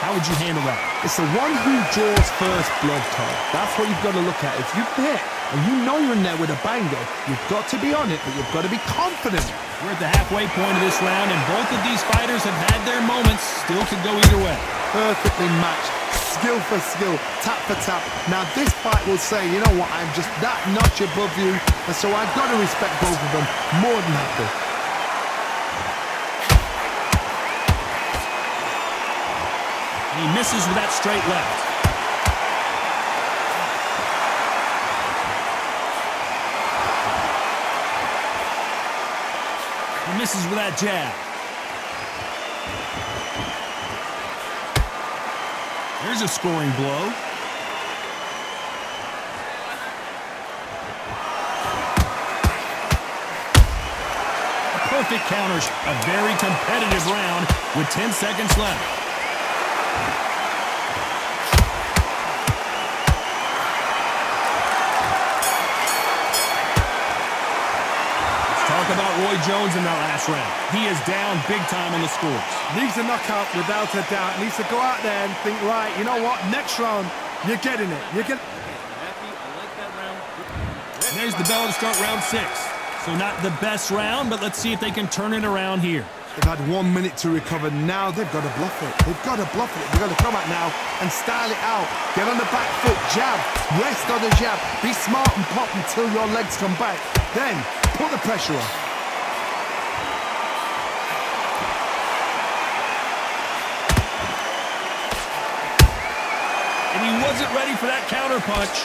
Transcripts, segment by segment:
How would you handle that? It's the one who draws first blood, Todd. That's what you've got to look at. If you hit and you know you're in there with a banger, you've got to be on it, but you've got to be confident. We're at the halfway point of this round, and both of these fighters have had their moments. Still could go either way. Perfectly matched. Skill for skill, tap for tap. Now this fight will say, you know what, I'm just that notch above you, and so I've got to respect both of them more than happy. He misses with that straight left. He misses with that jab. There's a scoring blow. A perfect counter. A very competitive round with 10 seconds left. About Roy Jones in that last round. He is down big time on the scores. Needs a knockout without a doubt. Needs to go out there and think, right, you know what, next round, you're getting it. You're getting. There's the bell to start round 6. So not the best round, but let's see if they can turn it around here. They've had 1 minute to recover. Now they've got to bluff it. They've got to bluff it. They've got to come out now and style it out. Get on the back foot, jab, rest on the jab. Be smart and pop until your legs come back. Then put the pressure on. And he wasn't ready for that counter punch.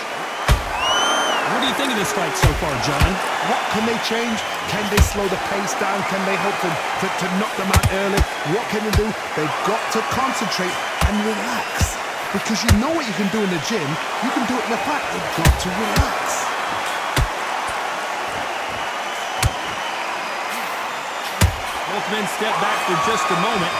What do you think of this fight so far, John? What can they change? Can they slow the pace down? Can they hope to knock them out early? What can they do? They've got to concentrate and relax. Because you know what you can do in the gym, you can do it in the fight. They've got to relax. Both men step back for just a moment.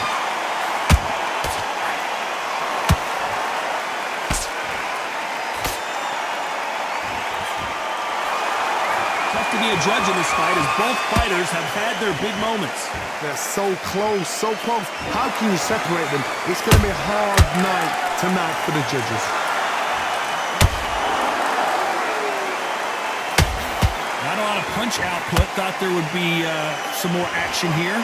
Tough to be a judge in this fight as both fighters have had their big moments. They're so close, so close. How can you separate them? It's going to be a hard night tonight for the judges. Not a lot of punch output. Thought there would be some more action here.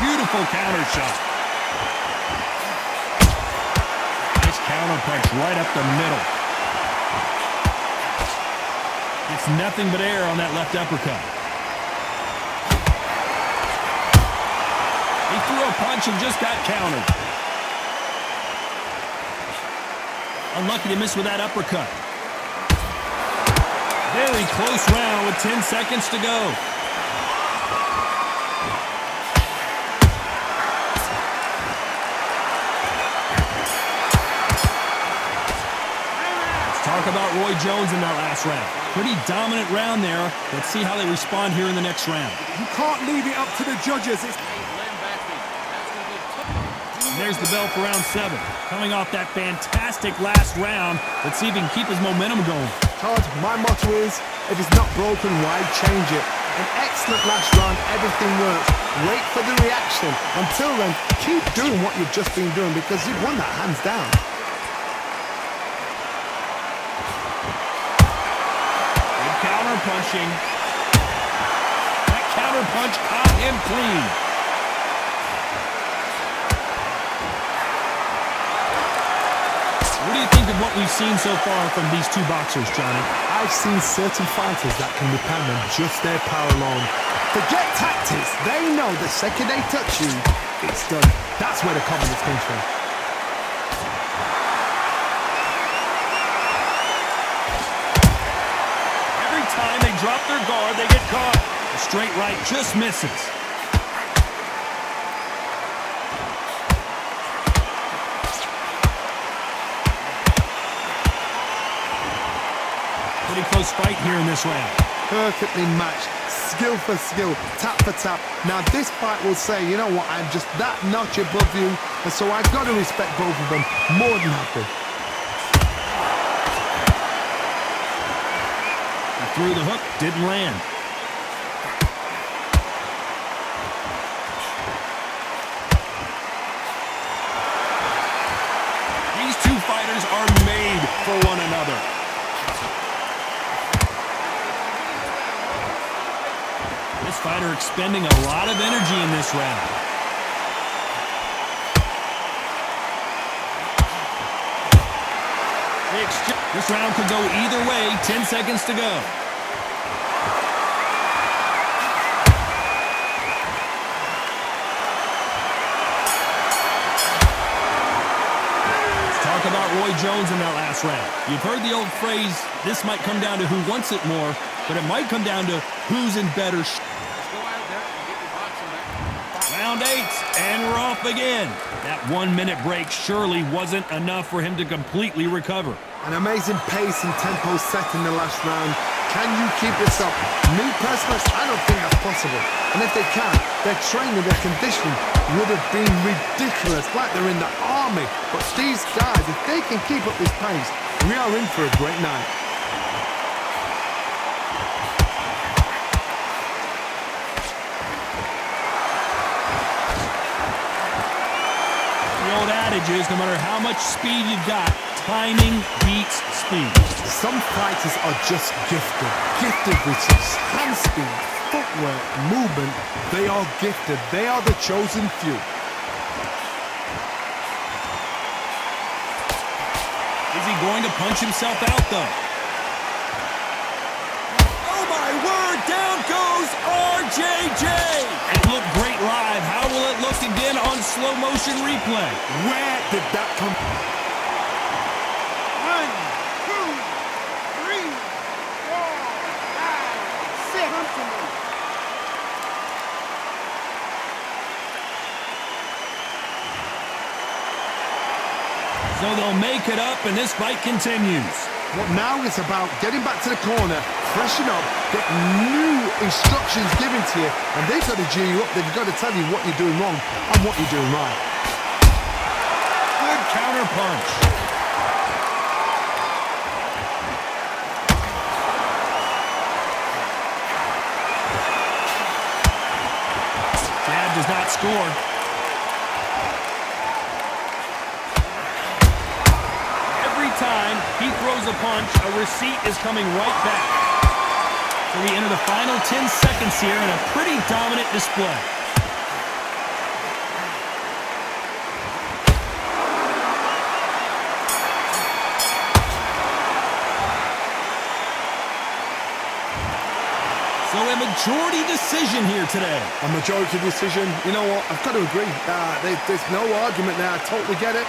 Beautiful counter shot. Nice counter punch right up the middle. It's nothing but air on that left uppercut. He threw a punch and just got countered. Unlucky to miss with that uppercut. Very close round with 10 seconds to go. Let's talk about Roy Jones in that last round. Pretty dominant round there. Let's see how they respond here in the next round. You can't leave it up to the judges. There's the bell for round 7. Coming off that fantastic last round, let's see if he can keep his momentum going. Todd, my motto is, if it's not broken, why change it? An excellent last round, everything works. Wait for the reaction. Until then, keep doing what you've just been doing because you've won that hands down. Good counter punching. That counter punch caught him clean. What do you think of what we've seen so far from these two boxers, Johnny? I've seen certain fighters that can depend on just their power alone. Forget tactics. They know the second they touch you, it's done. That's where the confidence comes from. Every time they drop their guard, they get caught. The straight right just misses. Pretty close fight here in this round. Perfectly matched, skill for skill, tap for tap. Now this fight will say, you know what, I'm just that notch above you, and so I've got to respect both of them more than happy. He threw the hook, didn't land. fighter expending a lot of energy in this round. This round could go either way. 10 seconds to go. Let's talk about Roy Jones in that last round. You've heard the old phrase, this might come down to who wants it more, but it might come down to who's in better shape. Round 8, and we're off again. That 1 minute break surely wasn't enough for him to completely recover. An amazing pace and tempo set in the last round. Can you keep this up? Me personally, I don't think that's possible. And if they can, their training, their conditioning would have been ridiculous, like they're in the army. But these guys, if they can keep up this pace, we are in for a great night. The old adage is, no matter how much speed you've got, timing beats speed. Some fighters are just gifted. Gifted with hand speed, footwork, movement. They are gifted. They are the chosen few. Is he going to punch himself out, though? Oh, my word! Down goes RJJ! It looked great live. How will it look again on slow motion replay? Where did that come from? 1, 2, 3, 4, 5, 6. So they'll make it up, and this fight continues. What now is about getting back to the corner, freshen up, get new instructions given to you, and they've got to G you up. They've got to tell you what you're doing wrong and what you're doing right. Good counter punch. Does not score. Every time he throws a punch, a receipt is coming right back. So we enter the final 10 seconds here in a pretty dominant display. So a majority decision here today. A majority decision. You know what? I've got to agree. There's no argument there. I totally get it.